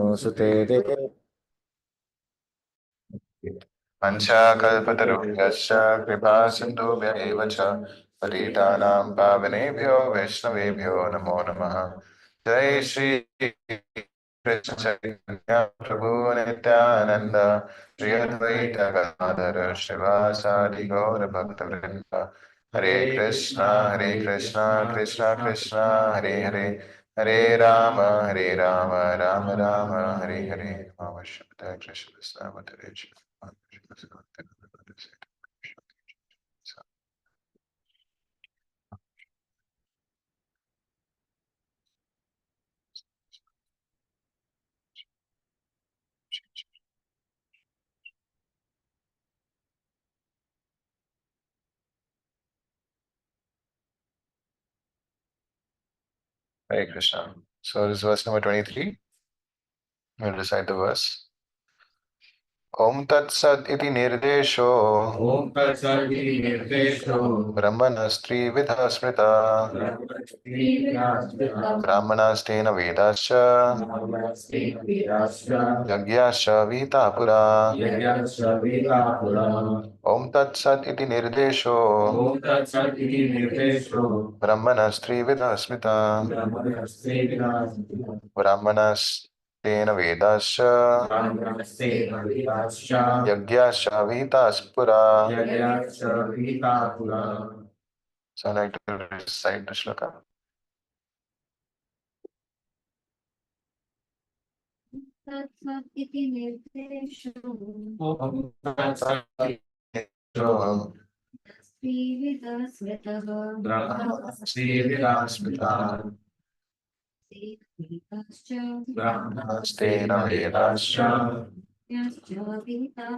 नमोऽस्तुते देवे पञ्चाकल्पतरुभ्यश्च कृपा सिन्धुभ्य एव च पतितानां पावनेभ्यो वैष्णवेभ्यो नमो नमः। जय श्री कृष्ण चैतन्य प्रभु नित्यानंद श्री अद्वैत गदाधर श्रीवासादि गौर भक्तवृंद। हरे कृष्णा कृष्णा कृष्णा हरे हरे, हरे राम राम राम हरे हरे। नमः Krishna Hare Krishna. So this is verse number 23. We'll recite the verse. Om Tat Sat iti nirdesho ॐ तत्सदिति निर्देशो brahmanastri vidha smrita ब्रह्मणस्त्रिविधास्मृता brahmanastena vedascha ब्राह्मणस्तेन वेदाश्च yagyascha vita pura. यज्ञश्च वेदा पुरा। Om Tat Sat iti nirdesho ॐ तत्सदिति निर्देशो brahmanastri vidha smrita ब्रह्मणस्त्रिविधास्मृता brahmanastena vedascha ब्राह्मणस्तेन वेदाश्च yagyascha vita pura. यज्ञश्च वेदा पुरा। So I like to recite the shloka. तत्सत् इति निर्देशो स्त्रीविदः स्मृतः ब्रह्मणस्त्रिविधास्मृता वेदाश्च Brahmanastena vedascha यश्च वेदा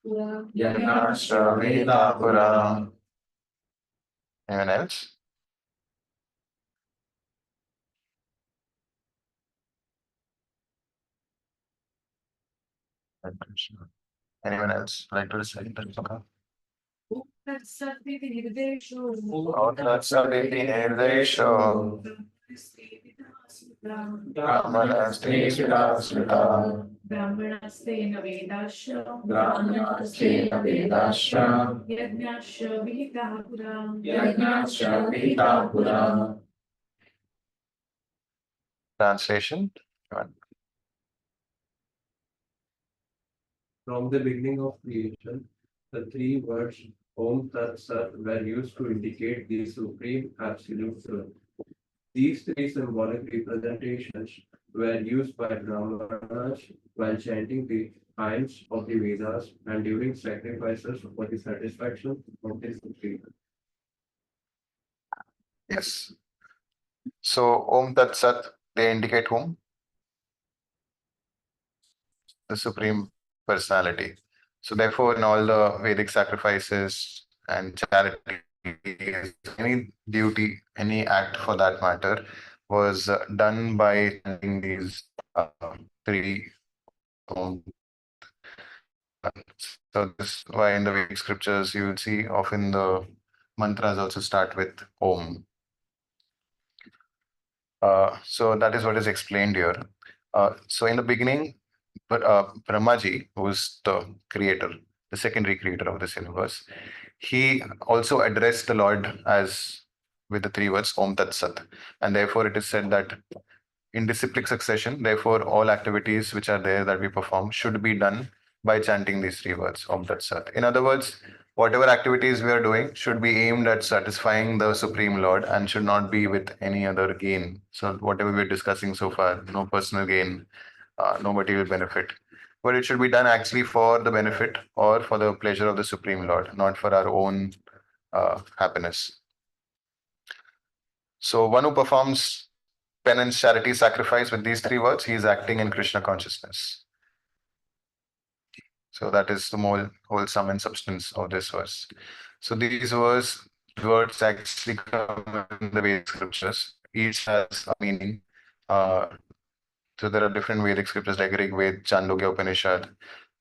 पुरा। यज्ञश्च वेदा पुरा। Anyone else? Anyone else like to recite the shloka? तत्सदिति निर्देशो Om Tat Sat iti nirdesho brahmanastena ब्राह्मणस्तेन वेदाश्च ब्राह्मणस्तेन वेदाश्च यज्ञश्च विहितः पुरा। यज्ञश्च वेदा पुरा। Translation. From the beginning of creation, the three words Om Tat Sat were used to indicate the supreme absolute truth. These three symbolic representations were used by brāhmaṇas while chanting the hymns of the Vedas and during sacrifices for the satisfaction of the supreme. Yes. So Om Tat Sat, they indicate whom? The Supreme Personality. So therefore, in all the Vedic sacrifices and charity, any duty, any act for that matter, was done by chanting these three Om. So this is why in the Vedic scriptures you will see often the mantras also start with Om. So that is what is explained here. So in the beginning, Brahmaji, who is the creator, the secondary creator of this universe, he also addressed the Lord as with the three words Om Tat Sat, and therefore it is said that in disciplic succession, therefore all activities which are there that we perform should be done by chanting these three words Om Tat Sat. In other words, whatever activities we are doing should be aimed at satisfying the Supreme Lord and should not be with any other gain. So whatever we're discussing so far, no personal gain, no material benefit. But it should be done actually for the benefit or for the pleasure of the Supreme Lord, not for our own happiness. So one who performs penance, charity, sacrifice with these three words, he is acting in Krishna consciousness. So that is the whole sum and substance of this verse. So these words actually come in the Vedic scriptures. Each has a meaning. So there are different Vedic scriptures like Rig Veda, Chandogya Upanishad,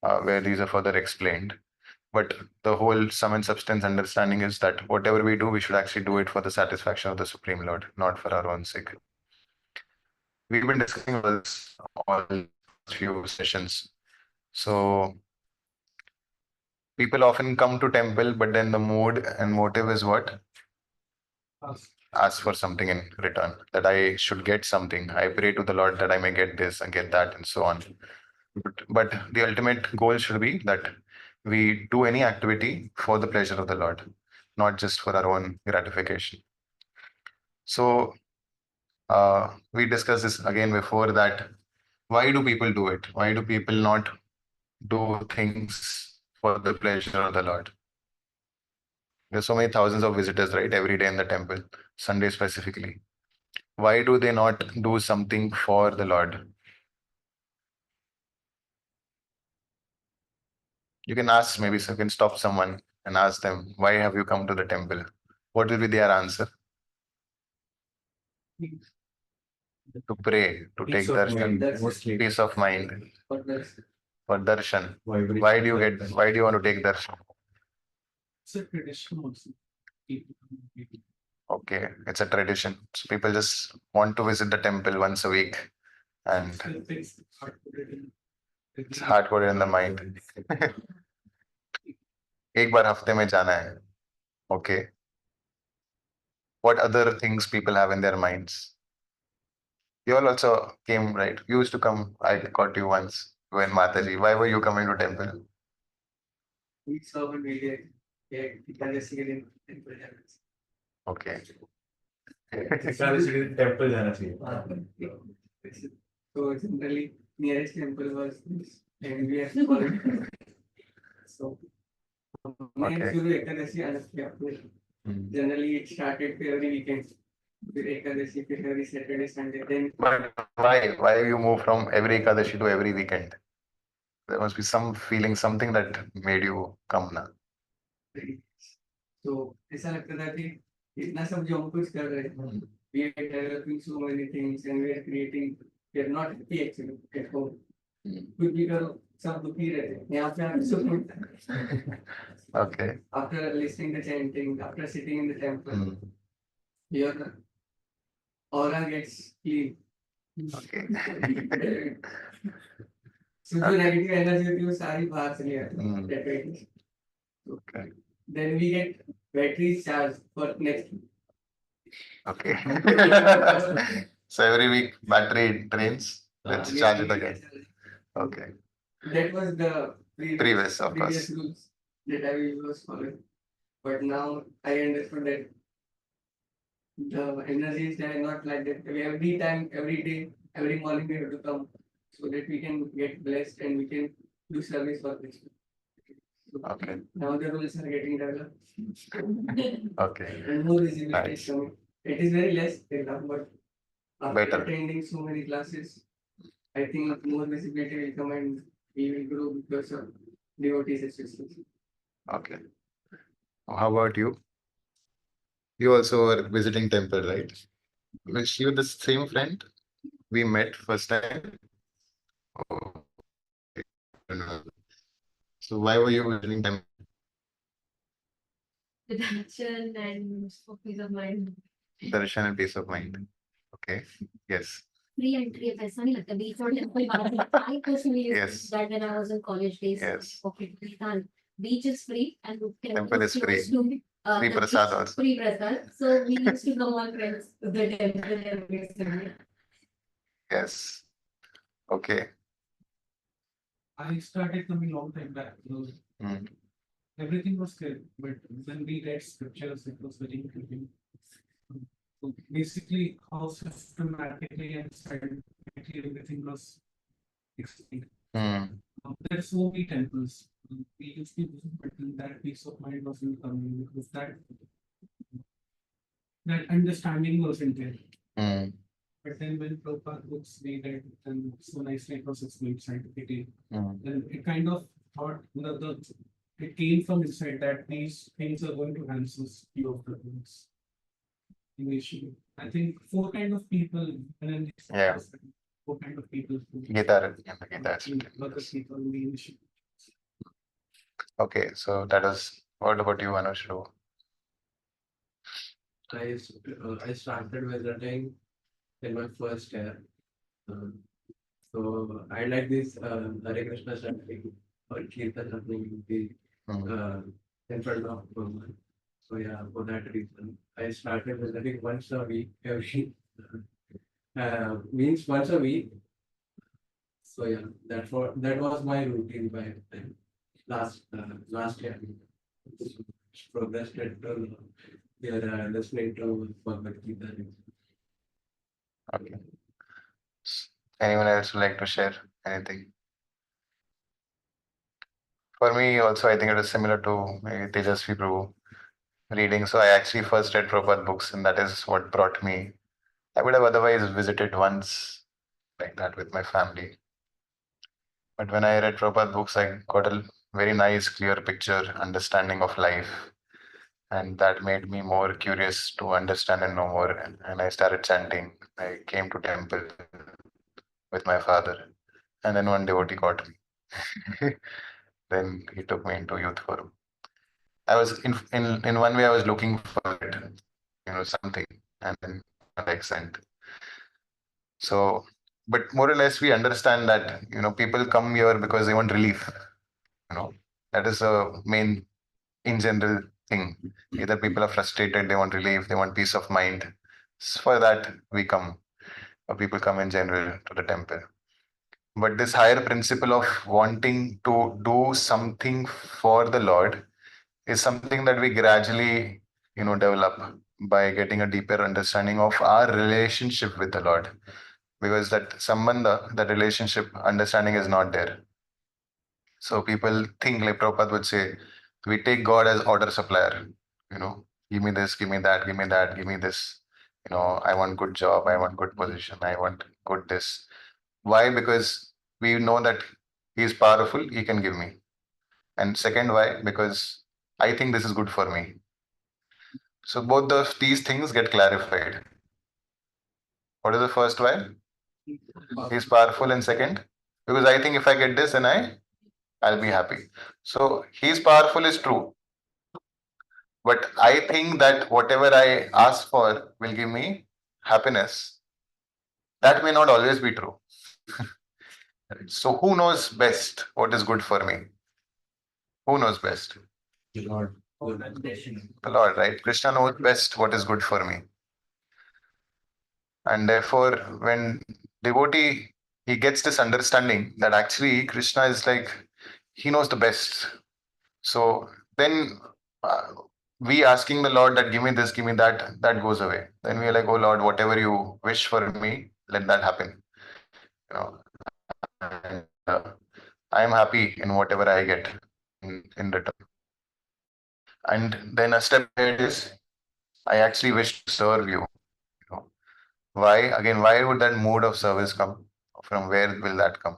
where these are further explained. But the whole sum and substance understanding is that whatever we do, we should actually do it for the satisfaction of the Supreme Lord, not for our own sake. We've been discussing this all few sessions. So people often come to temple, but then the mood and motive is what? Ask for something in return, that I should get something. I pray to the Lord that I may get this and get that and so on. But the ultimate goal should be that we do any activity for the pleasure of the Lord, not just for our own gratification. So we discussed this again before, that why do people do it? Why do people not do things for the pleasure of the Lord? There's so many thousands of visitors, right, every day in the temple, Sunday specifically. Why do they not do something for the Lord? You can ask, maybe you can stop someone and ask them, why have you come to the temple? What will be their answer? To pray, to take darshan, peace of mind, for darshan. Why do you want to take darshan? It's a tradition also. Okay, it's a tradition. So people just want to visit the temple once a week, and it's hard coded in the mind. एक बार हफ्ते में जाना है. Okay. What other things people have in their minds? You all also came, right? You used to come. I caught you once when Mataji. Why were you coming to temple? We saw one video. Okay. Temple जाना चाहिए. So generally, nearest temple was this, and we are following. So, Okay. Ekadashi and Hmm. generally it started every weekend. With Ekadashi, every Saturday, Sunday. Then But why you move from every Ekadashi to every weekend? There must be some feeling, something that made you come now. so ऐसा लगता था कि इतना सब जो हम कुछ कर रहे हैं, we are developing so many things and we are creating. We are not happy actually at home. कुछ भी करो सब दुखी रहते हैं. यहाँ पे आके सुख मिलता है. Okay. After listening the chanting, after sitting in the temple, your aura gets clean. Okay. So जो negative energy होती है वो सारी बाहर चली जाती Hmm. है. Okay. Then we get batteries charged for next week. Okay. So every week battery drains. Let's charge it again. Okay. That was the Previous, of previous course. rules that I was following. But now I understood that the energy is there, not like that. Every time, every day, every morning we have to come so that we can get blessed and we can do service for this. So Okay. now the rules are getting developed Okay. and more visibility Nice. is coming. It is very less till now, but after Better. attending so many classes, I think more visibility will come and we will grow because of devotees association. Okay. How about you? You also were visiting temple, right? Was she the same friend we met first time? Oh, I don't know. So why were you visiting temple? Devotion and for peace of mind. Darshan and peace of mind. Okay. Yes. Free entry है पैसा नहीं लगता beach और temple I personally used Yes. that when I was in college days. Yes. Okay, beach is free and Temple is free. close to, Free the prasad beach, also. free prasad. So we used to come on friends to the temple every Sunday. Yes. Okay. I started coming long time back. Hmm. Everything was good, but when we read scriptures, it was very confusing. So basically, how systematically and scientifically everything was explained. Hmm. There are so many temples. We used to visit, but then that peace of mind wasn't coming because that understanding wasn't there. Hmm. But then when Prabhupada books we read and so nicely it was explained scientifically, Hmm. then it kind of thought it came from inside that these things are going to answer few of the things. Initially, I think four kind of people, and then Yeah. four kind of people. Gita. People in the initial. Okay, so that was. What about you, Anushru? I started visiting in my first year. So I like this Hare Krishna chanting or Kirtan happening in the in front of Brahman. So yeah, for that reason, I started visiting once a week, every means once a week. So yeah, that was my routine by then. Last year, progressed it to listening to Bhagavad Gita. Okay. Anyone else would like to share anything? For me, also, I think it was similar to maybe Tejasvi Prabhu reading. So I actually first read Prabhupada books, and that is what brought me. I would have otherwise visited once like that with my family. But when I read Prabhupada books, I got a very nice, clear picture, understanding of life. And that made me more curious to understand and know more. And I started chanting. I came to temple with my father. And then one devotee caught me. Then he took me into youth forum. I was in one way I was looking for it, something, and then like sent. So, but more or less we understand that people come here because they want relief. You know that is the main in general thing. Either people are frustrated, they want relief, they want peace of mind. For that we come, or people come in general to the temple. But this higher principle of wanting to do something for the Lord is something that we gradually, develop by getting a deeper understanding of our relationship with the Lord. Because that sambandha, that relationship understanding is not there. So people think, like Prabhupada would say, we take God as order supplier. Give me this, give me that, give me that, give me this. I want good job, I want good position, I want good this. Why? Because we know that he is powerful, he can give me. And second, why? Because I think this is good for me. So both of these things get clarified. What is the first why? He's powerful, and second, because I think if I get this, then I'll be happy. So he's powerful is true, but I think that whatever I ask for will give me happiness. That may not always be true. So who knows best what is good for me? Who knows best? The Lord. The Lord, right? Krishna knows best what is good for me. And therefore, when devotee he gets this understanding that actually Krishna is like he knows the best. So then we asking the Lord that give me this, give me that, that goes away. Then we are like, oh Lord, whatever you wish for me, let that happen. And, I am happy in whatever I get in return. And then a step ahead is I actually wish to serve you. Why? Again, why would that mood of service come? From where will that come?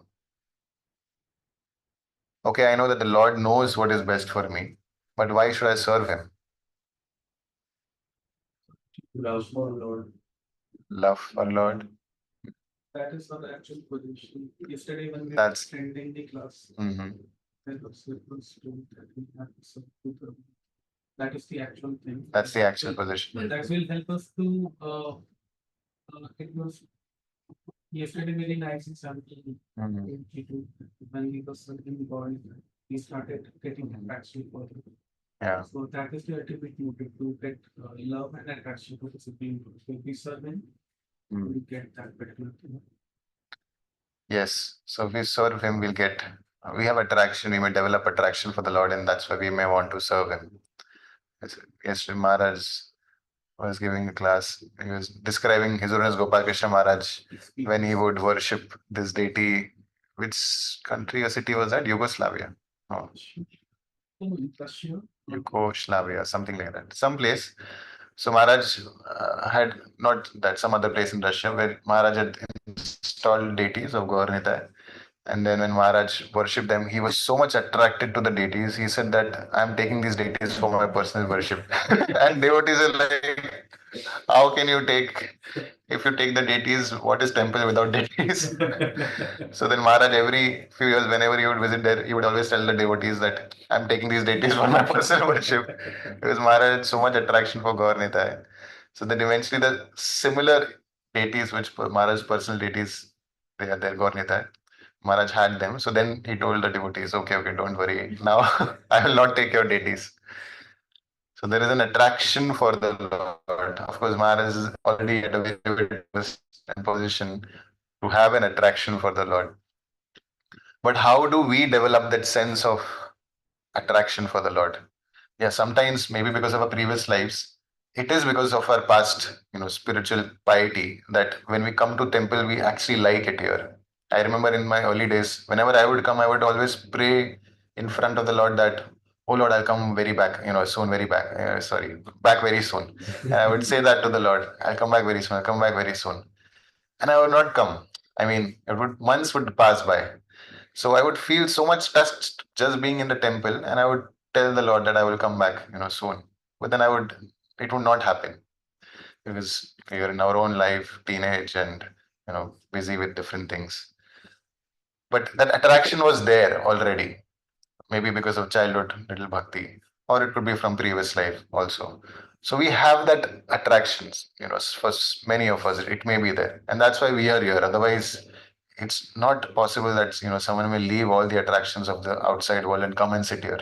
Okay, I know that the Lord knows what is best for me, but why should I serve Him? Love for Lord. Love for Lord. That is our actual position. Yesterday when we were That's- attending the class, Mhm. there was reference to that we have to substitute the- That is the actual thing. That's the actual position. That will help us to, it was yesterday very nice example. Mhm. When we were serving the body, we started getting attraction for it. Yeah. So that is the ultimate motive to get love and attraction to the Supreme Lord. So if we serve him, we get that particular thing. Yes. So if we serve Him, we'll get, we have attraction, we may develop attraction for the Lord, and that's why we may want to serve Him. Yesterday, Maharaj was giving a class. He was describing His Holiness Gopal Krishna Maharaj when he would worship this deity. Which country or city was that? Yugoslavia. Oh, Russia. Yugoslavia, something like that. Some place. So Maharaj had not that some other place in Russia where Maharaj had installed deities of Gaur-Nitai. And then when Maharaj worshipped them, he was so much attracted to the deities. He said that I'm taking these deities for my personal worship. And devotees are like, how can you take, if you take the deities, what is temple without deities? So then Maharaj, every few years, whenever he would visit there, he would always tell the devotees that I'm taking these deities for my personal worship. Because Maharaj had so much attraction for Gaur Nitai. So then eventually the similar deities, which Maharaj's personal deities, they are there, Gornita. Maharaj had them. So then he told the devotees, okay, don't worry. Now I will not take your deities. So there is an attraction for the Lord. Of course, Maharaj is already at a very good position to have an attraction for the Lord. But how do we develop that sense of attraction for the Lord? Yeah, sometimes maybe because of our previous lives, it is because of our past, spiritual piety that when we come to temple, we actually like it here. I remember in my early days, whenever I would come, I would always pray in front of the Lord that, oh Lord, I'll come very back, soon, very back. Back very soon. And I would say that to the Lord, I'll come back very soon, I'll come back very soon. And I would not come. I mean, months would pass by. So I would feel so much touched just being in the temple, and I would tell the Lord that I will come back, soon. But then it would not happen because we are in our own life, teenage, and busy with different things. But that attraction was there already, maybe because of childhood little bhakti, or it could be from previous life also. So we have that attractions, for many of us, it may be there, and that's why we are here. Otherwise, it's not possible that someone will leave all the attractions of the outside world and come and sit here.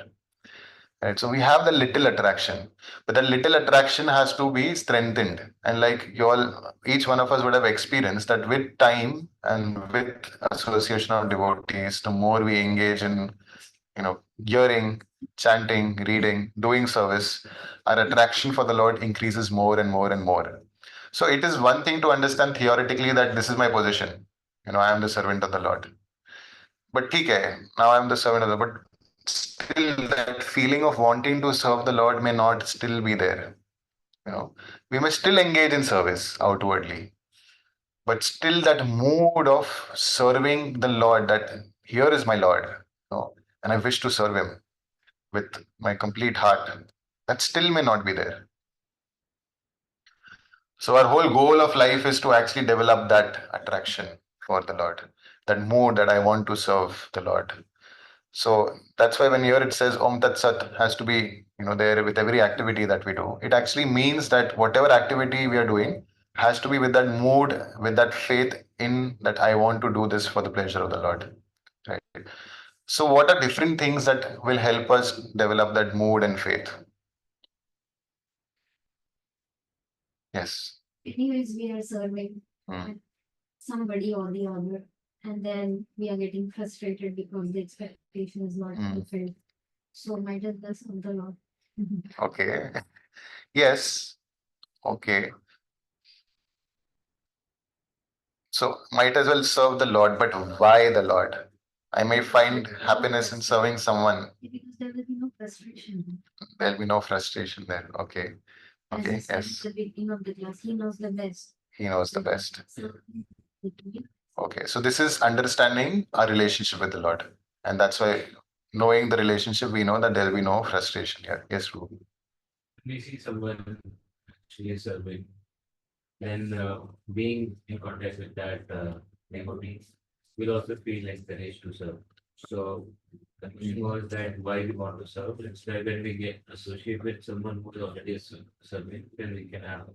Right. So we have the little attraction, but that little attraction has to be strengthened. And like you all, each one of us would have experienced that with time and with association of devotees, the more we engage in, hearing, chanting, reading, doing service, our attraction for the Lord increases more and more and more. So it is one thing to understand theoretically that this is my position. I am the servant of the Lord. But okay, now I am the servant of the Lord. But still, that feeling of wanting to serve the Lord may not still be there. We may still engage in service outwardly, but still that mood of serving the Lord, that here is my Lord, and I wish to serve Him with my complete heart, that still may not be there. So our whole goal of life is to actually develop that attraction for the Lord, that mood that I want to serve the Lord. So that's why when here it says Om Tat Sat has to be, there with every activity that we do. It actually means that whatever activity we are doing has to be with that mood, with that faith in that I want to do this for the pleasure of the Lord. Right. So what are different things that will help us develop that mood and faith? Yes. Anyways, we are serving somebody or the other, and then we are getting frustrated because the expectation is not fulfilled. So might as well serve the Lord. Okay. Yes. Okay. So might as well serve the Lord, but why the Lord? I may find happiness in serving someone. Because there will be no frustration. There'll be no frustration there. Okay. As Okay. I said Yes. at the beginning of the class, he knows the best. He knows the best. So, Okay. So this is understanding our relationship with the Lord. And that's why knowing the relationship, we know that there'll be no frustration here. Yes, Ruby. We see someone actually serving, then being in contact with that devotee will also feel encouraged to serve. So the question was that why we want to serve. It's like when we get associated with someone who is already serving, then we can have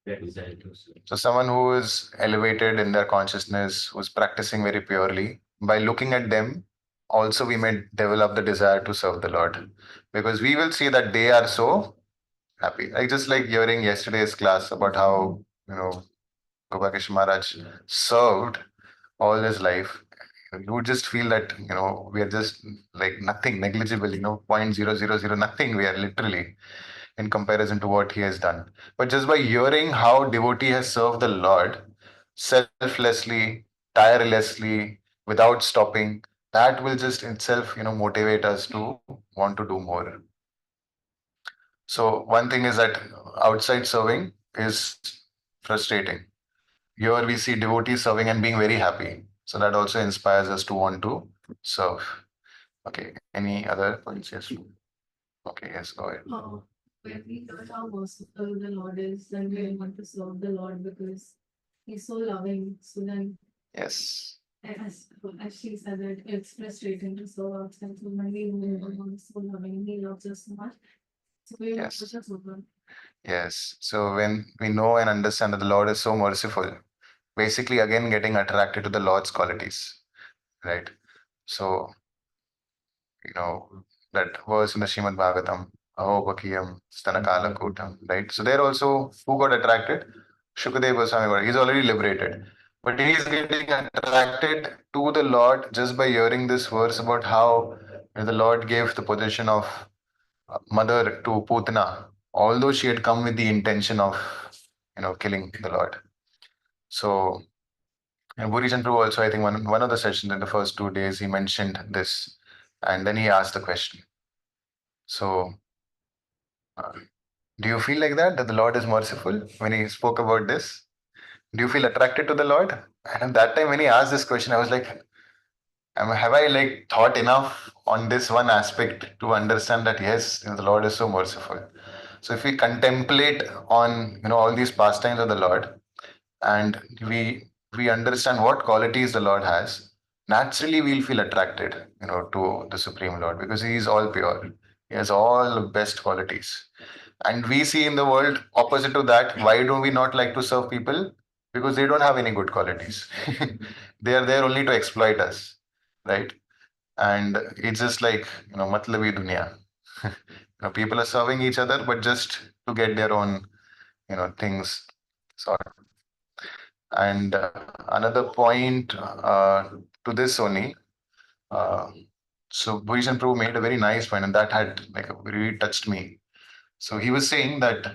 that desire to serve. So someone who is elevated in their consciousness, who's practicing very purely, by looking at them, also we may develop the desire to serve the Lord. Because we will see that they are so happy. I just like hearing yesterday's class about how, Gopakishan Maharaj served all his life. You would just feel that, we are just like nothing, negligible, 0.000, nothing. We are literally in comparison to what he has done. But just by hearing how devotee has served the Lord selflessly, tirelessly, without stopping, that will just itself, motivate us to want to do more. So one thing is that outside serving is frustrating. Here we see devotees serving and being very happy. So that also inspires us to want to serve. Okay. Any other points? Yes. Okay. Yes. Go ahead. when we learn how merciful the Lord is, then we want to serve the Lord because He's so loving. So then, Yes. as she said, it's frustrating to serve outside. So when we know the Lord is so loving, He loves us so much. So we want Yes. to serve Him. Yes. So when we know and understand that the Lord is so merciful, basically again getting attracted to the Lord's qualities, right? So, that verse in the Srimad Bhagavatam, Ahopakiyam Stanakala Kutam, right? So there also, who got attracted? Shukadeva Goswami, he's already liberated. But he's getting attracted to the Lord just by hearing this verse about how the Lord gave the position of mother to Pūtana, although she had come with the intention of, killing the Lord. So, and Bhurijan Prabhu also, I think one of the sessions in the first 2 days, he mentioned this, and then he asked the question. So, do you feel like that the Lord is merciful when he spoke about this? Do you feel attracted to the Lord? And at that time, when he asked this question, I was like, have I like thought enough on this one aspect to understand that yes, the Lord is so merciful. So if we contemplate on all these pastimes of the Lord, and we understand what qualities the Lord has, naturally we'll feel attracted, to the Supreme Lord, because He is all pure. He has all the best qualities. And we see in the world opposite to that, why do we not like to serve people? Because they don't have any good qualities. They are there only to exploit us, right? And it's just like, matlabi dunya. People are serving each other, but just to get their own, things sorted. And another point to this only, so Bhujan Prabhu made a very nice point, and that had like really touched me. So he was saying that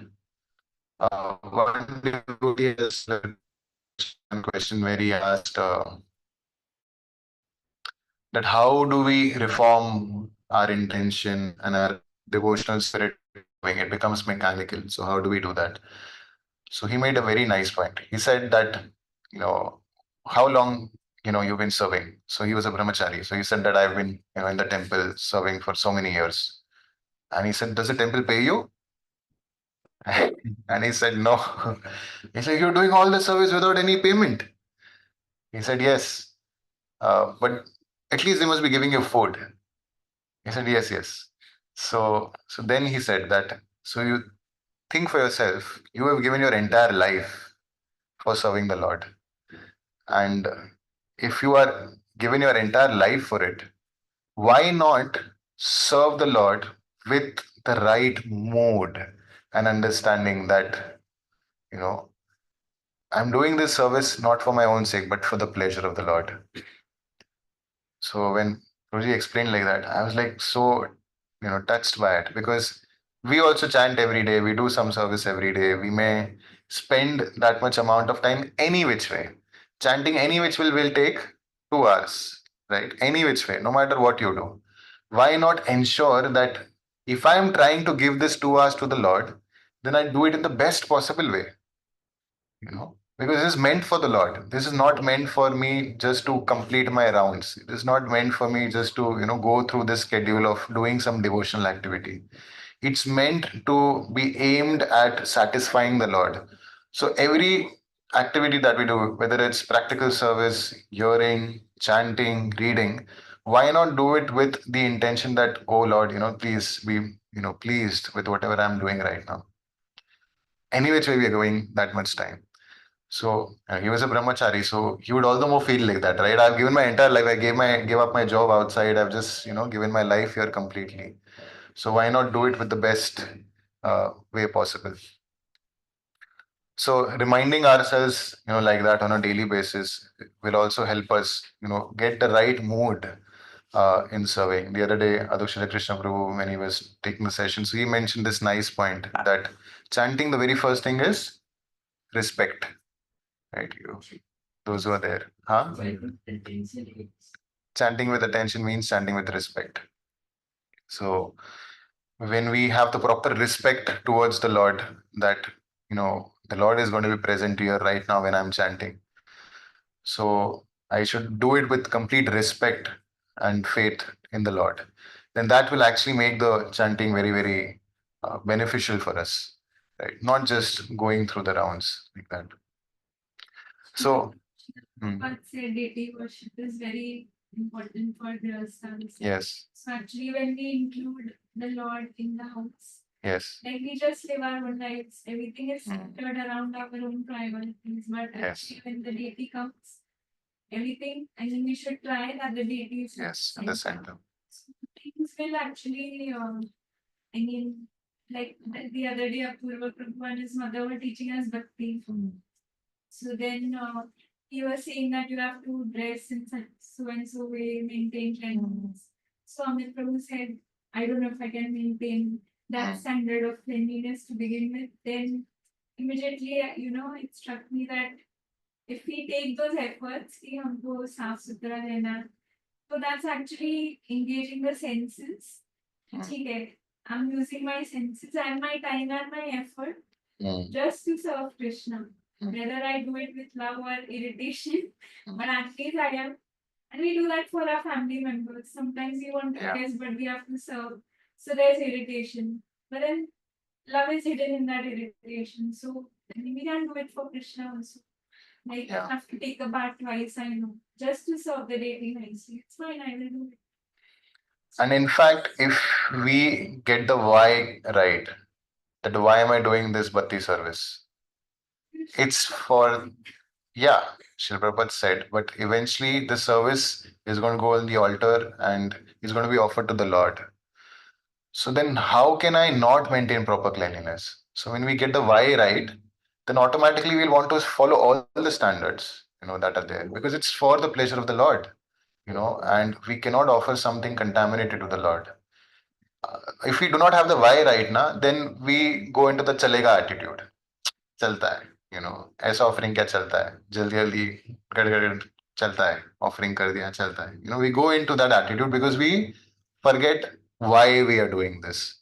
one devotee has one question where he asked that how do we reform our intention and our devotional spirit when it becomes mechanical? So how do we do that? So he made a very nice point. He said that, how long, you've been serving. So he was a brahmachari. So he said that I've been, in the temple serving for so many years. And he said, does the temple pay you? And he said, no. He said, you're doing all the service without any payment. He said, yes. But at least they must be giving you food. He said, yes, yes. So then he said that, so you think for yourself, you have given your entire life for serving the Lord. And if you are given your entire life for it, why not serve the Lord with the right mood and understanding that, I'm doing this service not for my own sake, but for the pleasure of the Lord. So when Roji explained like that, I was like so, touched by it, because we also chant every day. We do some service every day. We may spend that much amount of time any which way. Chanting any which will take 2 hours, right? Any which way, no matter what you do. Why not ensure that if I am trying to give this 2 hours to the Lord, then I do it in the best possible way, because this is meant for the Lord. This is not meant for me just to complete my rounds. It is not meant for me just to go through this schedule of doing some devotional activity. It's meant to be aimed at satisfying the Lord. So every activity that we do, whether it's practical service, hearing, chanting, reading, why not do it with the intention that, oh Lord, please be pleased with whatever I'm doing right now. Any which way we are going that much time. So he was a brahmachari, so he would all the more feel like that, right? I've given my entire life. I gave up my job outside. I've just given my life here completely. So why not do it with the best way possible? So reminding ourselves, like that on a daily basis will also help us, get the right mood in serving. The other day, Adhoksha Krishna Prabhu, when he was taking the session, so he mentioned this nice point that chanting, the very first thing is respect. Right, those who are there. Huh? Chanting with attention means chanting with respect. So when we have the proper respect towards the Lord, that the Lord is going to be present here right now when I'm chanting. So I should do it with complete respect and faith in the Lord. Then that will actually make the chanting very, very beneficial for us. Right? Not just going through the rounds like that. So But say deity worship is very important for their stance. yes. So actually when we include the Lord in the house, Yes. Like we just live our own lives. Everything is Mm. centered around our own priorities. But Yes. actually when the deity comes, everything, I mean, we should try that the deity is Yes. In the center. So things will actually, I mean, like the other day, Apurva Prabhu and his mother were teaching us bhakti. So then he was saying that you have to dress in such so and so way, maintain cleanliness. So Amit Prabhu said, I don't know if I can maintain that standard of cleanliness to begin with. Then immediately, it struck me that if we take those efforts, कि हमको साफ सुथरा रहना, so that's actually engaging the senses. ठीक है, I'm using my senses and my time and my effort just to serve Krishna. Whether I do it with love or irritation, but at least I am. And we do that for our family members. Sometimes we want to Yeah. guess, but we have to serve. So there's irritation. But then love is hidden in that irritation. So I mean, we can do it for Krishna also. Like Yeah. I have to take a bath twice, I know, just to serve the deity nicely. It's fine, I will do it. And in fact, if we get the why right, that why am I doing this bhakti service? It's for, yeah, Srila Prabhupada said, but eventually the service is going to go on the altar and is going to be offered to the Lord. So then how can I not maintain proper cleanliness? So when we get the why right, then automatically we'll want to follow all the standards, that are there because it's for the pleasure of the Lord, and we cannot offer something contaminated to the Lord. If we do not have the why right now, then we go into the chalega attitude. चलता है, ऐसा offering क्या चलता है, जल्दी जल्दी गड़गड़ चलता है, ऑफरिंग कर दिया चलता है, we go into that attitude because we forget why we are doing this.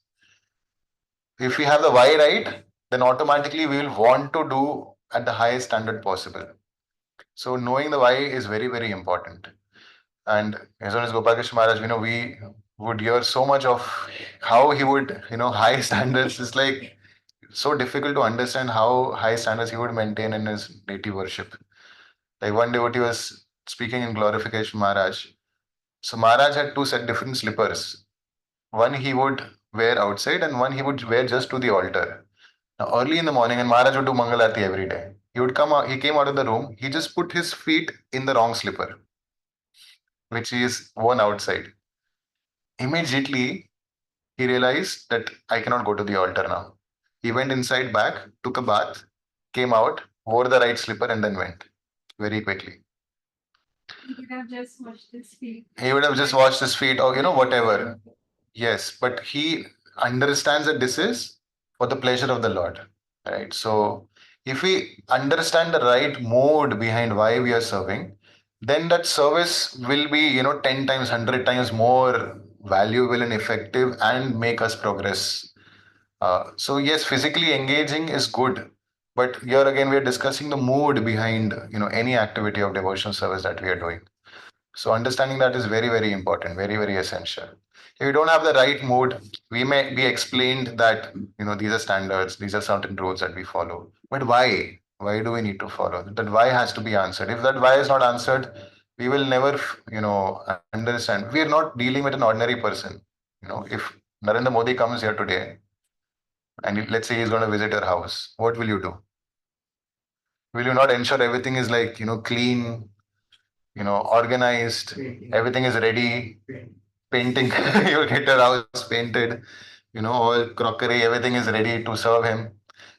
If we have the why right, then automatically we will want to do at the highest standard possible. So knowing the why is very, very important. And as soon as Gopalakrishna Maharaj, we would hear so much of how he would, high standards is like so difficult to understand how high standards he would maintain in his native worship. Like one devotee was speaking in glorification Maharaj. So Maharaj had two set different slippers. One he would wear outside and one he would wear just to the altar. Now early in the morning, and Maharaj would do Mangal Aarti every day. He would come out, he came out of the room, he just put his feet in the wrong slipper, which is worn outside. Immediately he realized that I cannot go to the altar now. He went inside back, took a bath, came out, wore the right slipper, and then went very quickly. He could have just washed his feet. He would have just washed his feet or, whatever. Yes, but he understands that this is for the pleasure of the Lord. Right. So if we understand the right mode behind why we are serving, then that service will be, 10 times, 100 times more valuable and effective and make us progress. So yes, physically engaging is good, but here again we are discussing the mood behind any activity of devotional service that we are doing. So understanding that is very, very important, very, very essential. If we don't have the right mood, we may be explained that these are standards, these are certain rules that we follow. But why? Why do we need to follow? That why has to be answered. If that why is not answered, we will never, understand. We are not dealing with an ordinary person. If Narendra Modi comes here today, and let's say he's going to visit your house, what will you do? Will you not ensure everything is like, clean, organized, everything is ready, painting, you'll get your house painted, all crockery, everything is ready to serve him.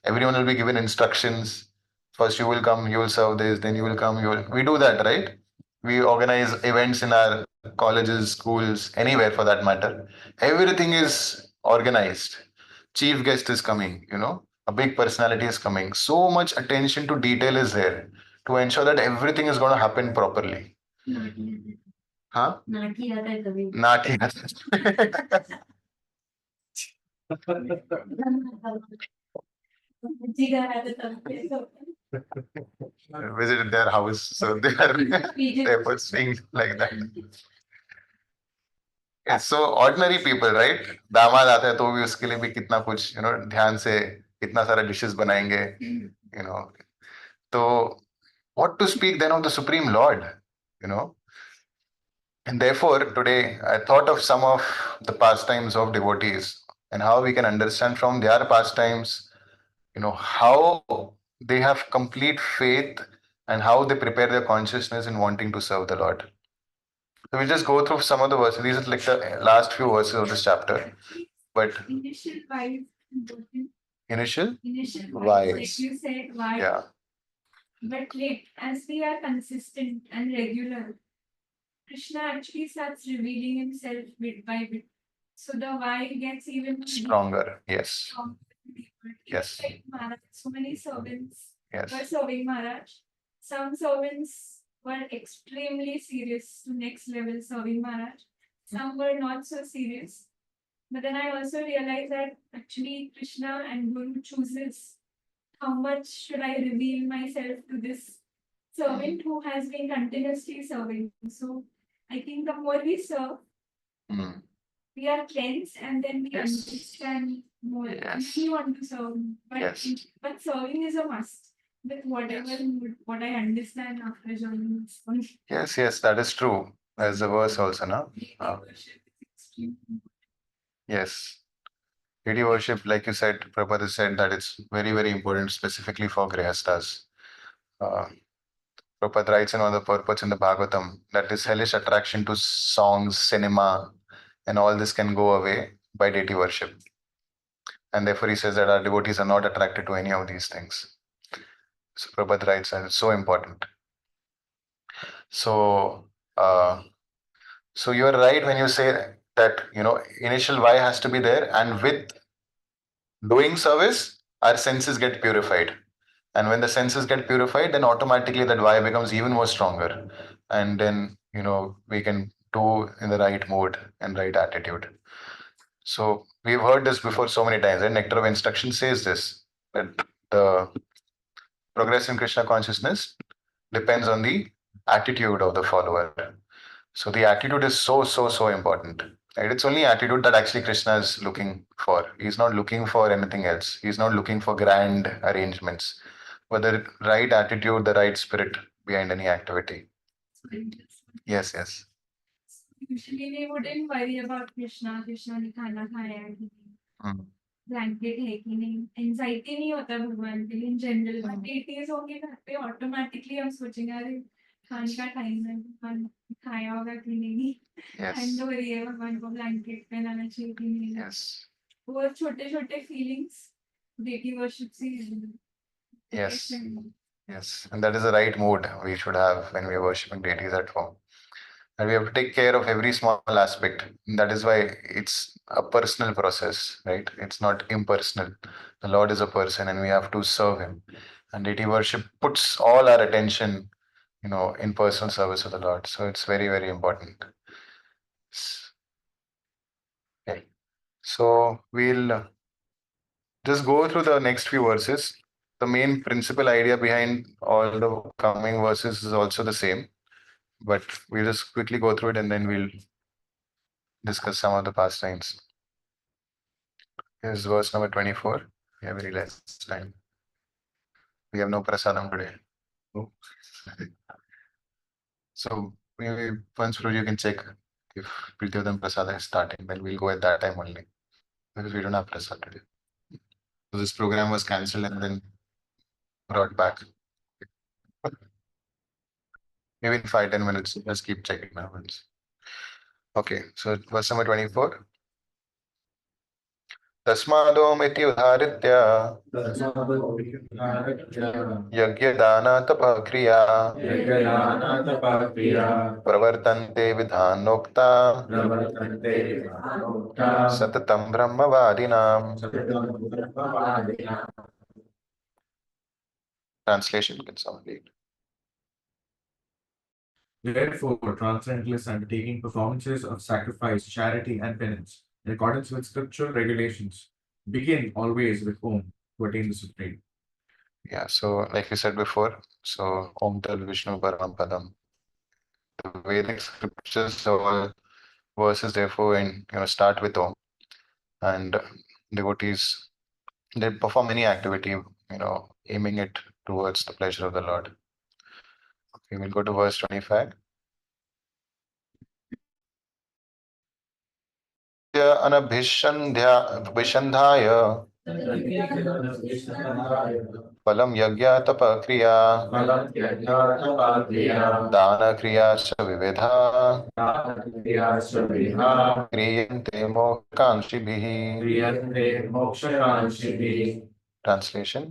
Everyone will be given instructions. First you will come, you will serve this, then you will come, we do that, right? We organize events in our colleges, schools, anywhere for that matter. Everything is organized. Chief guest is coming, a big personality is coming. So much attention to detail is there to ensure that everything is going to happen properly. Huh? नाटी आता है कभी Not yet. Visited their house, so they are therefore saying like that. Yeah, so ordinary people, right? दामाद आता है तो भी उसके लिए भी कितना कुछ ध्यान से कितना सारा dishes बनाएंगे, तो what to speak then of the Supreme Lord, and therefore today I thought of some of the pastimes of devotees and how we can understand from their pastimes, how they have complete faith and how they prepare their consciousness in wanting to serve the Lord. So we'll just go through some of the verses. These are like the last few verses of this chapter. But Initial why is important. initial Why, why. like you said, why. Yeah. But like as we are consistent and regular, Krishna actually starts revealing himself bit by bit. So the why gets even more Stronger. Yes. stronger and deeper. Yes. Like Maharaj, so many servants were Yes. serving Maharaj. Some servants were extremely serious to next level serving Maharaj. Some were not so serious. But then I also realized that actually Krishna and Guru chooses how much should I reveal myself to this servant who has been continuously serving. So I think the more we serve, Mm. we are cleansed and then we Yes. understand more. Yes. We want to serve. But, Yes. but serving is a must. With whatever mood, what I understand after joining this one. Yes, yes, that is true. There's a verse also, no? Worship is extremely Yes. Deity worship, like you said, Prabhupada said that it's very, very important, specifically for Grihasthas. Uh, Prabhupada writes in one of the purports in the Bhagavatam that this hellish attraction to songs, cinema, and all this can go away by deity worship. And therefore, he says that our devotees are not attracted to any of these things. So, Prabhupada writes that it's so important. So, so you're right when you say that, initial why has to be there, and with doing service, our senses get purified. And when the senses get purified, then automatically that why becomes even more stronger. And then, we can do in the right mood and right attitude. So we've heard this before so many times. And Nectar of Instruction says this, that the progress in Krishna consciousness depends on the attitude of the follower. So the attitude is so, so, so important. Right? It's only attitude that actually Krishna is looking for. He's not looking for anything else. He's not looking for grand arrangements, but the right attitude, the right spirit behind any activity. Yes, yes. Usually we wouldn't worry about Krishna ने खाना खाया है कि नहीं, blanket है कि नहीं, anxiety नहीं होता भगवान के लिए in general. But deities होंगे घर पे automatically हम सोचेंगे अरे खाने का टाइम है, भगवान खाया होगा कि नहीं, ठंड हो रही है भगवान को blanket पहनाना चाहिए कि नहीं. Yes. वो छोटे छोटे feelings deity worship से Yes. Yes. And that is the right mood we should have when we are worshipping deities at home. And we have to take care of every small aspect. That is why it's a personal process, right? It's not impersonal. The Lord is a person and we have to serve him. And deity worship puts all our attention, in personal service of the Lord. So it's very, very important. Okay. So we'll just go through the next few verses. The main principal idea behind all the coming verses is also the same. But we'll just quickly go through it and then we'll discuss some of the pastimes. Here's verse number 24. We have very less time. We have no prasadam today. Oh. So once you can check if Pṛthā Prasada is starting, then we'll go at that time only. Because we don't have prasad today. So this program was cancelled and then brought back. Maybe in 5-10 minutes. Let's keep checking now. Okay, so verse number 24. तस्मादोमिति उदाहृत्य यज्ञदानतपक्रिया प्रवर्तन्ते विधानोक्ता सततं ब्रह्मवादिनाम्. Translation can sound. Therefore, transcendentalists undertaking performances of sacrifice, charity, and penance in accordance with scriptural regulations begin always with Om to attain the Supreme. Yeah, so like we said before, so Om Tat Vishnu Param Padam. The Vedic scriptures, all verses therefore start with Om, and devotees they perform any activity, aiming it towards the pleasure of the Lord. Okay, we'll go to verse 25. अनभिषन्ध्याय फलं यज्ञ तप क्रिया दान क्रिया च विविधा क्रियन्ते मोक्षकांक्षिभिः. Translation.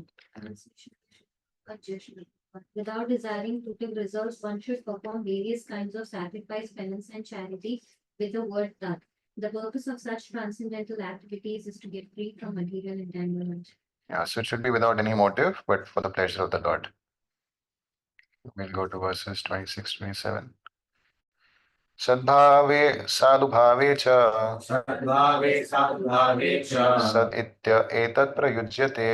Without desiring fruitive results, one should perform various kinds of sacrifice, penance, and charity with the word that. The purpose of such transcendental activities is to get free from material entanglement. Yeah, so it should be without any motive, but for the pleasure of the Lord. We'll go to verses 26, 27. सद्भावे साधुभावे च सद् एतत् प्रयुज्यते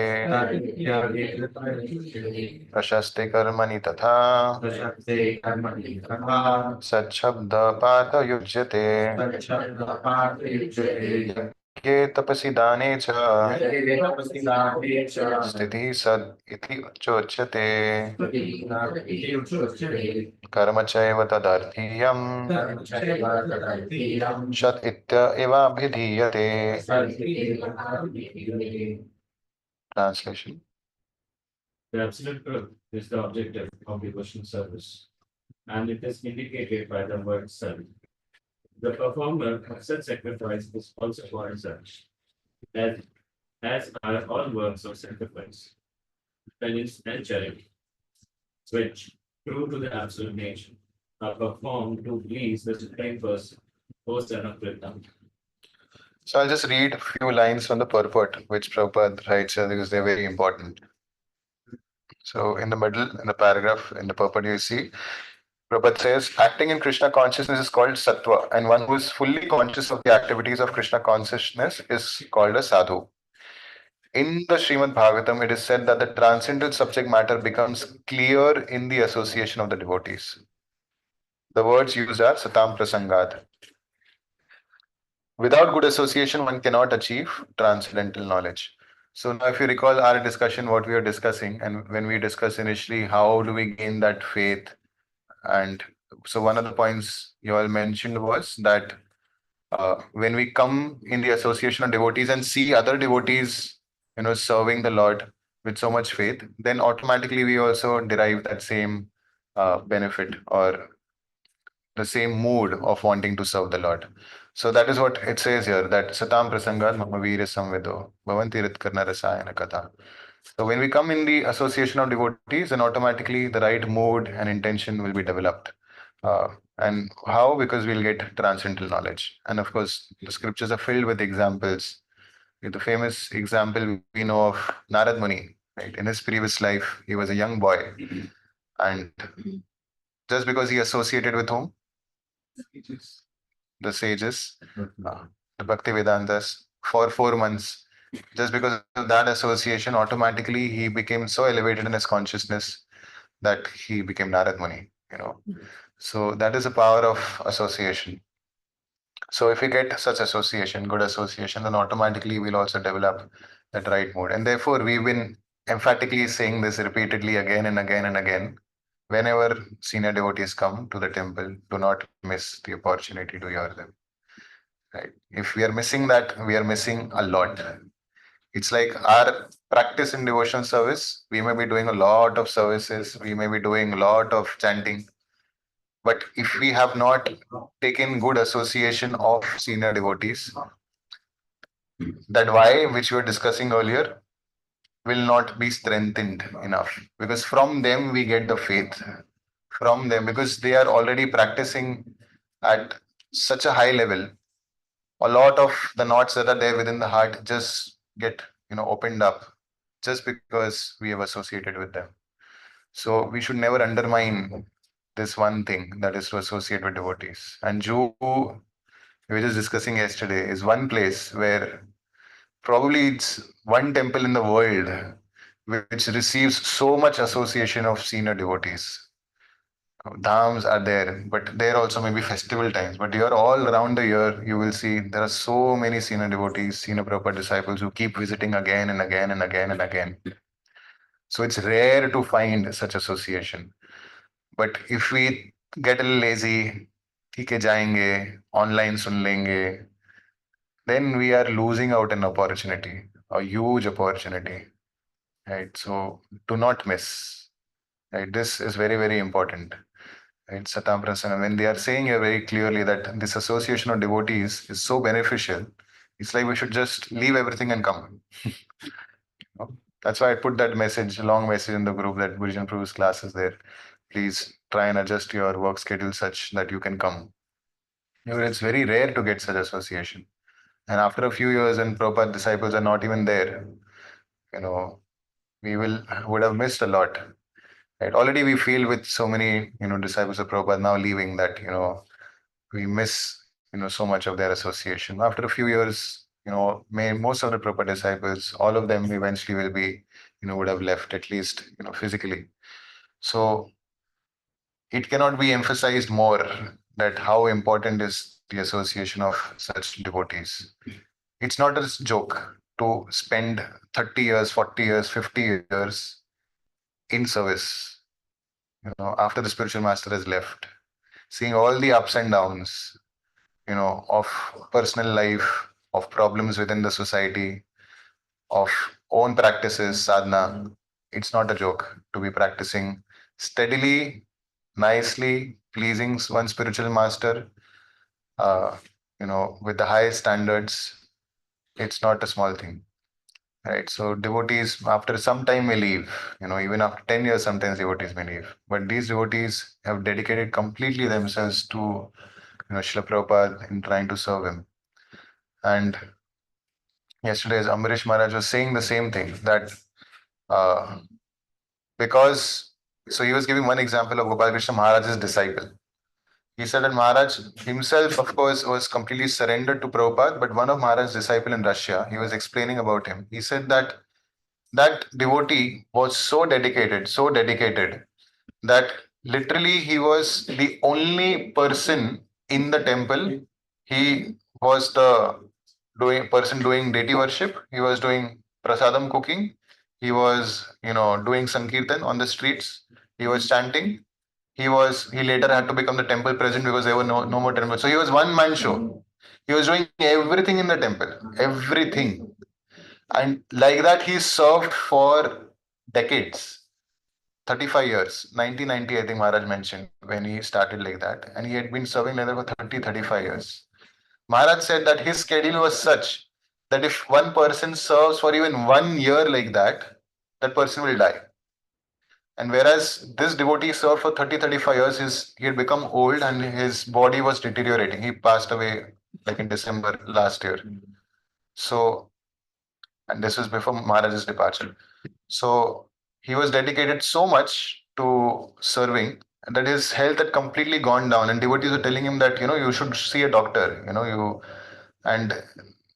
प्रशस्ते कर्मणि तथा सच्छब्दपाठयुज्यते यज्ञे तपसि दाने च स्थितिः सद् इति चोच्यते कर्म चैव तदर्थीयम् शत इत्येवाभिधीयते. Translation. The absolute truth is the objective of devotional service, and it is indicated by the word serve. The performer of such sacrifice is also called such, as are all works of sacrifice, penance, and charity, which, true to the absolute nature, are performed to please the Supreme Person, O Son of Pṛthā. So I'll just read a few lines from the purport, which Prabhupada writes here because they're very important. So in the middle, in the paragraph, in the purport, you see, Prabhupada says, acting in Krishna consciousness is called sattva, and one who is fully conscious of the activities of Krishna consciousness is called a sadhu. In the Srimad Bhagavatam, it is said that the transcendental subject matter becomes clear in the association of the devotees. The words used are satam prasangat. Without good association, one cannot achieve transcendental knowledge. So now if you recall our discussion, what we are discussing, and when we discussed initially, how do we gain that faith? And so one of the points you all mentioned was that when we come in the association of devotees and see other devotees, serving the Lord with so much faith, then automatically we also derive that same benefit or the same mood of wanting to serve the Lord. So that is what it says here, that satam prasangat mama veera samvedo bhavanti ritkarna rasayana katha. So when we come in the association of devotees, then automatically the right mood and intention will be developed. And how? Because we'll get transcendental knowledge. And of course, the scriptures are filled with examples. The famous example we know of Narad Muni, right? In his previous life, he was a young boy. And just because he associated with whom? The sages, the Bhakti Vedantas, for 4 months. Just because of that association, automatically he became so elevated in his consciousness that he became Narad Muni. So that is the power of association. So if we get such association, good association, then automatically we'll also develop that right mood. And therefore, we've been emphatically saying this repeatedly again and again and again. Whenever senior devotees come to the temple, do not miss the opportunity to hear them. Right? If we are missing that, we are missing a lot. It's like our practice in devotional service. We may be doing a lot of services, we may be doing a lot of chanting, but if we have not taken good association of senior devotees, that why, which we were discussing earlier, will not be strengthened enough. Because from them we get the faith. From them, because they are already practicing at such a high level, a lot of the knots that are there within the heart just get opened up just because we have associated with them. So we should never undermine this one thing, that is to associate with devotees. And Juhu, we were just discussing yesterday, is one place where probably it's one temple in the world which receives so much association of senior devotees. Dhams are there, but there also maybe festival times. But here, all around the year, you will see there are so many senior devotees, senior Prabhupada disciples who keep visiting again and again and again and again. So it's rare to find such association. But if we get a little lazy, ठीक है जाएंगे, online सुन लेंगे, then we are losing out an opportunity, a huge opportunity, right? So do not miss, right? This is very, very important. Right, Satam Prasanna, when they are saying here very clearly that this association of devotees is so beneficial, it's like we should just leave everything and come. That's why I put that message, long message in the group that Gurujan Prabhu's class is there. Please try and adjust your work schedule such that you can come. It's very rare to get such association. And after a few years, when Prabhupada disciples are not even there, you know, we would have missed a lot. Right? Already we feel with so many, disciples of Prabhupada now leaving that, we miss, so much of their association. After a few years, most of the Prabhupada disciples, all of them eventually will be, would have left at least, physically. So it cannot be emphasized more that how important is the association of such devotees. It's not a joke to spend 30 years, 40 years, 50 years in service, after the spiritual master has left, seeing all the ups and downs, of personal life, of problems within the society, of own practices, sadhana. It's not a joke to be practicing steadily, nicely, pleasing one spiritual master, uh, with the highest standards. It's not a small thing. Right. So devotees after some time may leave, even after 10 years, sometimes devotees may leave. But these devotees have dedicated completely themselves to, Srila Prabhupada in trying to serve him. And yesterday, Ambarish Maharaj was saying the same thing that uh, because, so he was giving one example of Gopal Krishna Maharaj's disciple. He said that Maharaj himself, of course, was completely surrendered to Prabhupada, but one of Maharaj's disciple in Russia, he was explaining about him. He said that that devotee was so dedicated that literally he was the only person in the temple. He was the person doing deity worship. He was doing prasadam cooking. He was, doing sankirtan on the streets. He was chanting. He later had to become the temple president because there were no more temple. So he was one man show. He was doing everything in the temple, everything. And like that, he served for decades. 35 years, 1990, I think Maharaj mentioned when he started like that. And he had been serving like that for 35 years. Maharaj said that his schedule was such that if one person serves for even 1 year like that, that person will die. And whereas this devotee served for 35 years, he had become old and his body was deteriorating. He passed away like in December last year. So, and this was before Maharaj's departure. So he was dedicated so much to serving that his health had completely gone down. And devotees were telling him that, you should see a doctor, and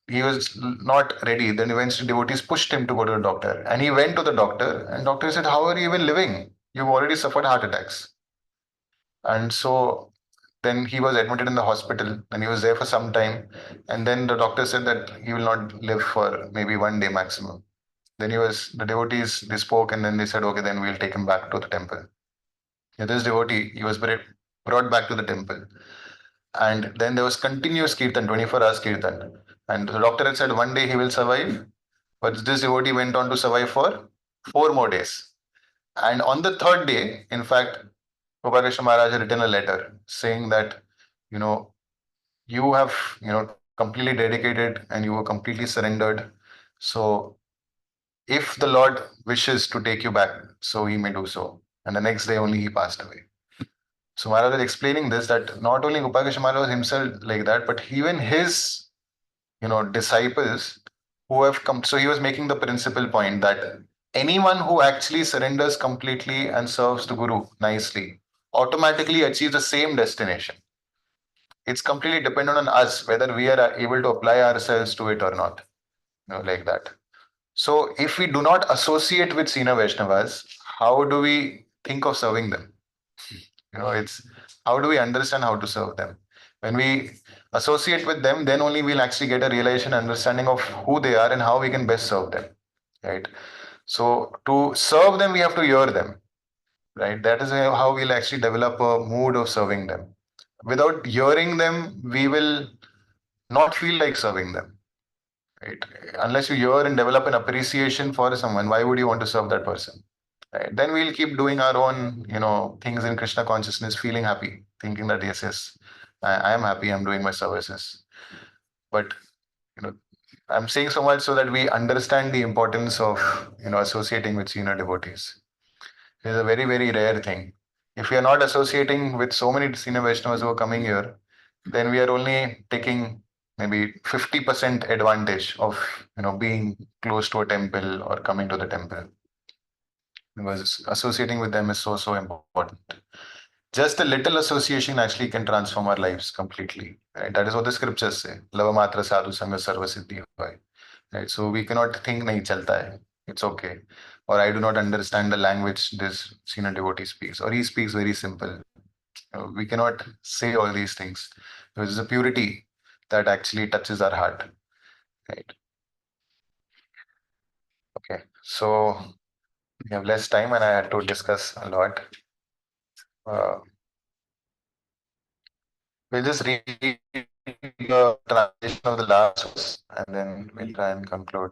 he was not ready. Then eventually devotees pushed him to go to the doctor. And he went to the doctor, and doctor said, how are you even living? You've already suffered heart attacks. And so then he was admitted in the hospital and he was there for some time. And then the doctor said that he will not live for maybe 1 day maximum. Then the devotees, they spoke and then they said, okay, then we'll take him back to the temple. Yeah, this devotee, he was brought back to the temple. And then there was continuous kirtan, 24 hours kirtan. And the doctor had said 1 day he will survive. But this devotee went on to survive for 4 more days. And on the third day, in fact, Gopal Krishna Maharaj had written a letter saying that, you have, completely dedicated and you were completely surrendered. So if the Lord wishes to take you back, so he may do so. And the next day only he passed away. So Maharaj is explaining this that not only Gopal Krishna Maharaj was himself like that, but even his, disciples who have come. So he was making the principal point that anyone who actually surrenders completely and serves the Guru nicely automatically achieves the same destination. It's completely dependent on us whether we are able to apply ourselves to it or not, like that. So if we do not associate with Sena Vaishnavas, how do we think of serving them? It's how do we understand how to serve them? When we associate with them, then only we'll actually get a realization, understanding of who they are and how we can best serve them. Right. So to serve them, we have to hear them. Right. That is how we'll actually develop a mood of serving them. Without hearing them, we will not feel like serving them. right? Unless you hear and develop an appreciation for someone, why would you want to serve that person? Right? Then we'll keep doing our own, things in Krishna consciousness, feeling happy, thinking that yes, I am happy, I'm doing my services. But you know, I'm saying so much so that we understand the importance of associating with senior devotees. It is a very, very rare thing. If we are not associating with so many senior Vaishnavas who are coming here, then we are only taking maybe 50% advantage of being close to a temple or coming to the temple, because associating with them is so, so important. Just a little association actually can transform our lives completely. Right? That is what the scriptures say. Lava matra sadhu sanga sarva siddhi hoy. Right? So we cannot think nahi chalta hai. It's okay. Or I do not understand the language this senior devotee speaks, or he speaks very simple. We cannot say all these things. There is a purity that actually touches our heart. Right? Okay. So we have less time and I had to discuss a lot. We'll just read the translation of the last verse and then we'll try and conclude.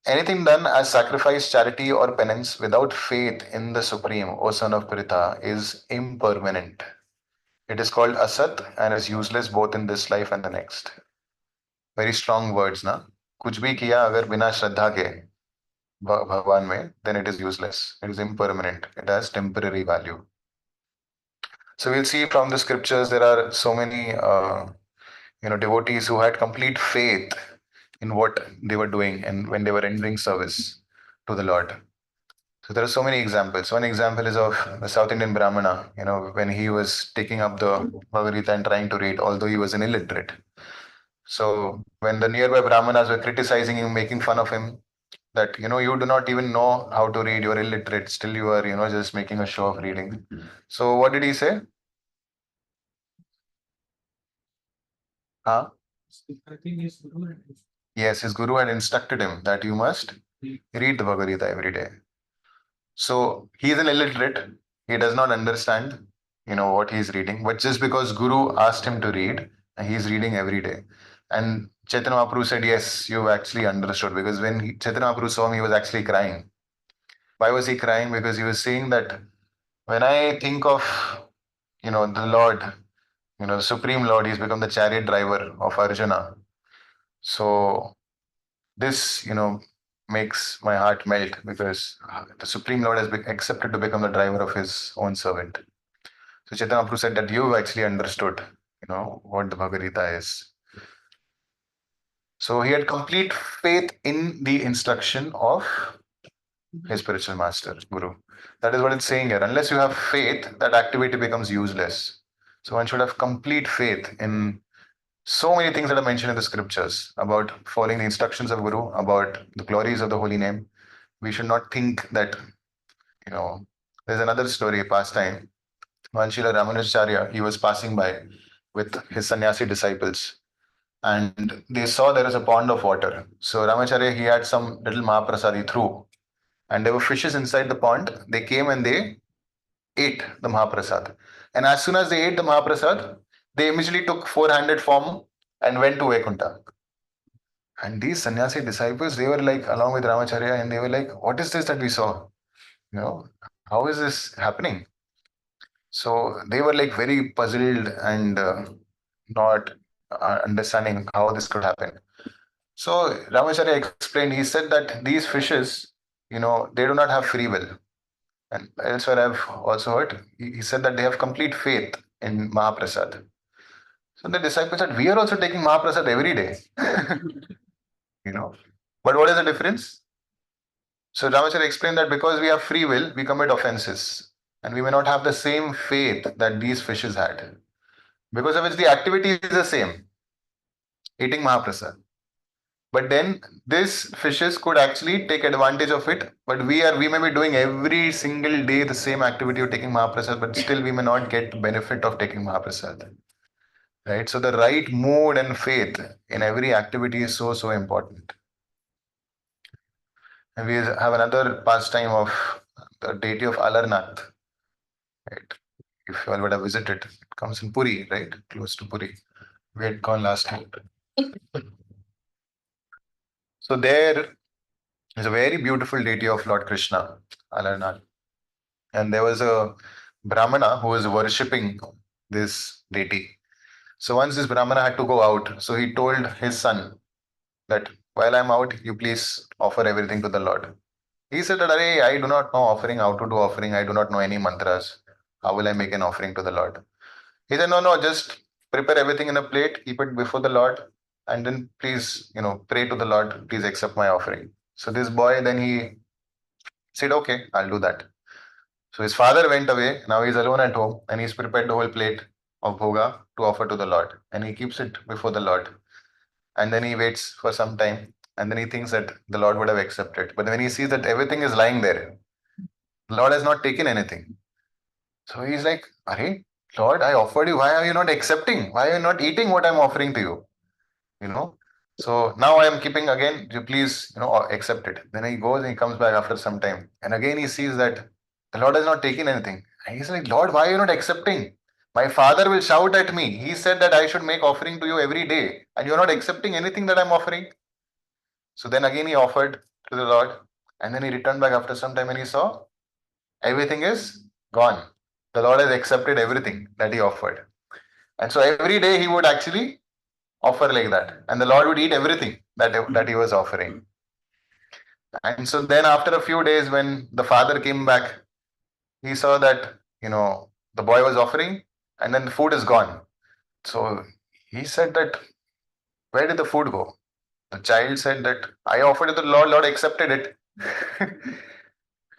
Anything done as sacrifice, charity, or penance without faith in the Supreme, O son of Pṛthā, is impermanent. It is called asat and is useless both in this life and the next. Very strong words, na? कुछ भी किया अगर बिना श्रद्धा के भगवान में, then it is useless. It is impermanent. It has temporary value. So we'll see from the scriptures there are so many devotees who had complete faith in what they were doing and when they were rendering service to the Lord. So there are so many examples. One example is of the South Indian Brāhmana, when he was taking up the Bhagavad Gita and trying to read, although he was an illiterate. So when the nearby Brahmanas were criticizing him, making fun of him, that you do not even know how to read, you're illiterate, still you are just making a show of reading. So what did he say? Huh? I think his guru had Yes, his guru had instructed him that you must read the Bhagavad Gita every day. So he is an illiterate. He does not understand, what he's reading. But just because Guru asked him to read, he's reading every day. And Chaitanya Mahaprabhu said, yes, you've actually understood. Because when Chaitanya Mahaprabhu saw him, he was actually crying. Why was he crying? Because he was saying that when I think of, the Lord, the Supreme Lord, he's become the chariot driver of Arjuna. So this, makes my heart melt because the Supreme Lord has accepted to become the driver of his own servant. So Chaitanya Mahaprabhu said that you've actually understood, what the Bhagavad Gita is. So he had complete faith in the instruction of his spiritual master, Guru. That is what it's saying here. Unless you have faith, that activity becomes useless. So one should have complete faith in so many things that are mentioned in the scriptures about following the instructions of Guru, about the glories of the holy name. We should not think that, there's another story, pastime. One Srila Ramanujacharya, he was passing by with his sannyasi disciples and they saw there is a pond of water. So Ramacharya, he had some little Mahaprasad he threw and there were fishes inside the pond. They came and they ate the Mahaprasad. And as soon as they ate the Mahaprasad, they immediately took four-handed form and went to Vaikuntha. And these sannyasi disciples, they were like, along with Ramacharya, and they were like, what is this that we saw? How is this happening? So they were like very puzzled and not understanding how this could happen. So Ramacharya explained, he said that these fishes, they do not have free will. And elsewhere I've also heard, he said that they have complete faith in Mahaprasad. So the disciples said, we are also taking Mahaprasad every day. But what is the difference? So Ramacharya explained that because we have free will, we commit offenses. And we may not have the same faith that these fishes had. Because of which the activity is the same, eating Mahaprasad. But then these fishes could actually take advantage of it. But we may be doing every single day the same activity of taking Mahaprasad, but still we may not get the benefit of taking Mahaprasad. Right? So the right mood and faith in every activity is so, so important. And we have another pastime of the deity of Alarnath. Right? If you all would have visited, it comes in Puri, right? Close to Puri. We had gone last night. So there is a very beautiful deity of Lord Krishna, Alarnal. And there was a Brahmana who was worshipping this deity. So once this Brahmana had to go out, so he told his son that while I'm out, you please offer everything to the Lord. He said that, "Arey, I do not know offering, how to do offering. I do not know any mantras. How will I make an offering to the Lord?" He said, "No, no, just prepare everything in a plate, keep it before the Lord, and then please, pray to the Lord. Please accept my offering." So this boy, then he said, "Okay, I'll do that." So his father went away. Now he's alone at home, and he's prepared the whole plate of bhoga to offer to the Lord, and he keeps it before the Lord. And then he waits for some time, and then he thinks that the Lord would have accepted. But when he sees that everything is lying there, the Lord has not taken anything. So he's like, "Arey, Lord, I offered you. Why are you not accepting? Why are you not eating what I'm offering to you? You know? So now I am keeping again. You please, accept it." Then he goes and he comes back after some time, and again he sees that the Lord has not taken anything. And he's like, "Lord, why are you not accepting? My father will shout at me. He said that I should make offering to you every day, and you're not accepting anything that I'm offering." So then again he offered to the Lord, and then he returned back after some time and he saw everything is gone. The Lord has accepted everything that he offered. And so every day he would actually offer like that. And the Lord would eat everything that he was offering. And so then after a few days, when the father came back, he saw that, the boy was offering and then the food is gone. So he said that, "Where did the food go?" The child said that, "I offered it to the Lord, Lord accepted it."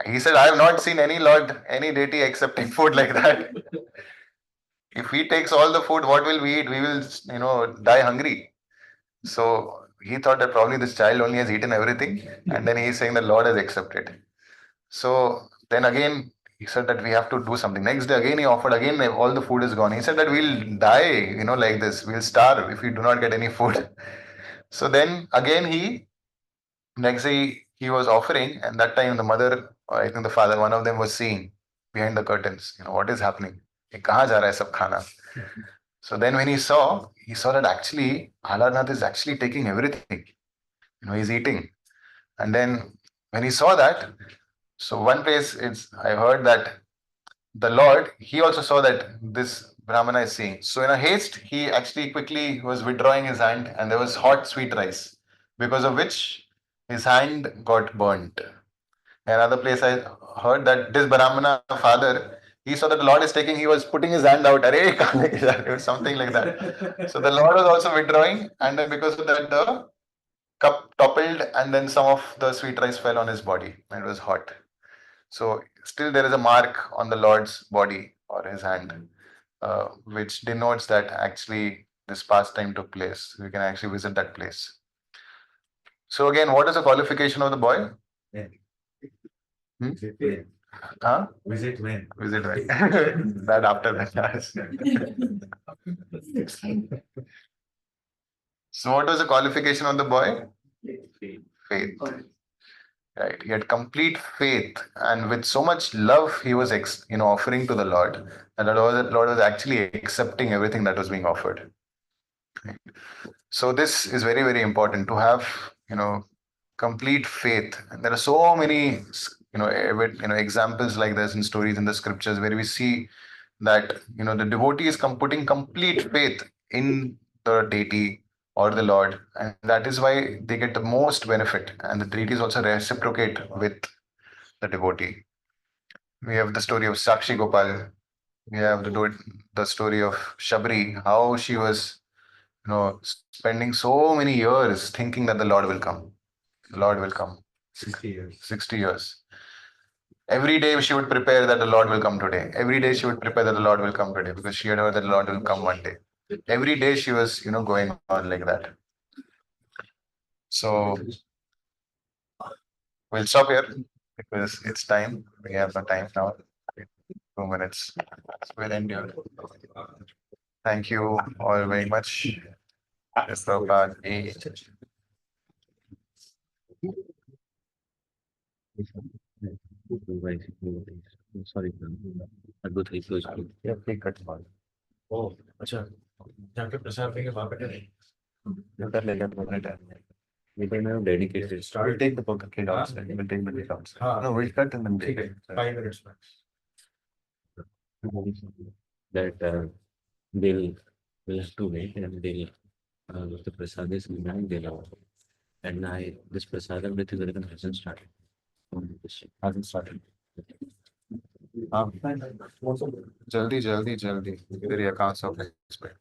He said, "I have not seen any Lord, any deity accepting food like that. If he takes all the food, what will we eat? We will, die hungry." So he thought that probably this child only has eaten everything, and then he's saying the Lord has accepted. So then again, he said that we have to do something. Next day, again, he offered, again, all the food is gone. He said that we'll die, like this. We'll starve if we do not get any food. So then again, next day, he was offering, and that time the mother, or I think the father, one of them was seeing behind the curtains, what is happening? "Ye kahan ja raha hai sab khana?" So then when he saw that actually Alarnath is actually taking everything. He's eating. And then when he saw that, so one place I heard that the Lord, he also saw that this Brahmana is seeing. So in a haste, he actually quickly was withdrawing his hand and there was hot sweet rice, because of which his hand got burnt. Another place I heard that this Brahmana father, he saw that the Lord is taking, he was putting his hand out, "Arey, kahan leke ja rahe ho?" Something like that. So the Lord was also withdrawing, and then because of that, the cup toppled, and then some of the sweet rice fell on his body, and it was hot. So still there is a mark on the Lord's body or his hand, which denotes that actually this pastime took place. We can actually visit that place. So again, what is the qualification of the boy? Hmm? Visit when? Huh? Visit when? Visit right? That after that. So what was the qualification of the boy? Faith. Right. He had complete faith, and with so much love, he was offering to the Lord, and the Lord was actually accepting everything that was being offered. Right. So this is very, very important to have, complete faith. And there are so many, examples like this in stories in the scriptures where we see that, the devotee is putting complete faith in the deity or the Lord, and that is why they get the most benefit. And the deities also reciprocate with the devotee. We have the story of Sakshi Gopal. We have the story of Shabri, how she was, spending so many years thinking that the Lord will come. The Lord will come. 60 years. 60 years. Every day she would prepare that the Lord will come today. Every day she would prepare that the Lord will come today, because she had heard that the Lord will come one day. Every day she was, going on like that. So we'll stop here because it's time. We have no time now. 2 minutes. So we'll end here. Thank you all very much. Prabhupada. Sorry, I'll go three close. Yeah, take cut. Oh, अच्छा जहाँ पे प्रसाद देंगे वहाँ पे करें। कर लेगा 2 minute है We don't have dedicated. We'll take the kid outside. We'll take the kid outside. No, we'll cut and then take it. 5 minutes max. That we'll have to wait and if the prasad is midnight, they'll and this prasadam with Vedas hasn't started. Hasn't started. Jaldi, jaldi, jaldi. There you can't stop expect.